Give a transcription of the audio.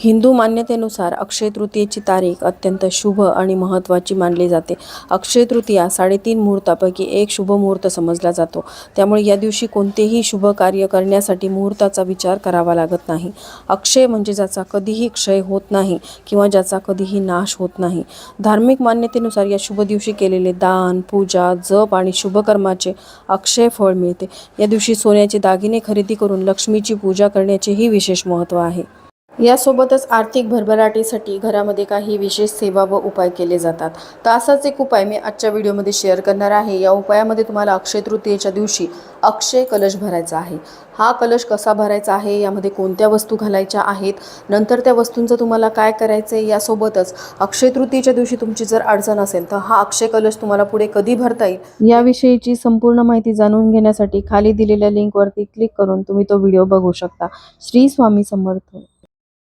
हिंदू मान्यतेनुसार अक्षय तृतीयेची तारीख अत्यंत शुभ आणि महत्त्वाची मानली जाते. अक्षय तृतीया 3.5 मुहूर्तापैकी एक शुभ मुहूर्त समजला जातो. त्यामुळे या दिवशी कोणतेही शुभ कार्य करण्यासाठी मुहूर्ताचा विचार करावा लागत नाही. अक्षय म्हणजे ज्याचा कधीही क्षय होत नाही किंवा ज्याचा कधीही नाश होत नाही. धार्मिक मान्यतेनुसार या शुभ दिवशी केलेले दान, पूजा, जप आणि शुभकर्माचे अक्षय फळ मिळते. या दिवशी सोन्याचे दागिने खरेदी करून लक्ष्मीची पूजा करण्याचेही विशेष महत्त्व आहे. यासोबतच आर्थिक भरभराटीसाठी घरामध्ये काही विशेष सेवा व उपाय केले जातात. तर असाच एक उपाय मी आजच्या व्हिडिओमध्ये शेअर करणार आहे. या उपायामध्ये तुम्हाला अक्षय तृतीयेच्या दिवशी अक्षय कलश भरायचा आहे. हा कलश कसा भरायचा आहे, यामध्ये कोणत्या वस्तू घालायच्या आहेत, नंतर त्या वस्तूंचं तुम्हाला काय करायचं आहे, यासोबतच अक्षय तृतीयेच्या दिवशी तुमची जर अडचण असेल तर हा अक्षय कलश तुम्हाला पुढे कधी भरता येईल याविषयीची संपूर्ण माहिती जाणून घेण्यासाठी खाली दिलेल्या लिंकवरती क्लिक करून तुम्ही तो व्हिडिओ बघू शकता. श्री स्वामी समर्थ.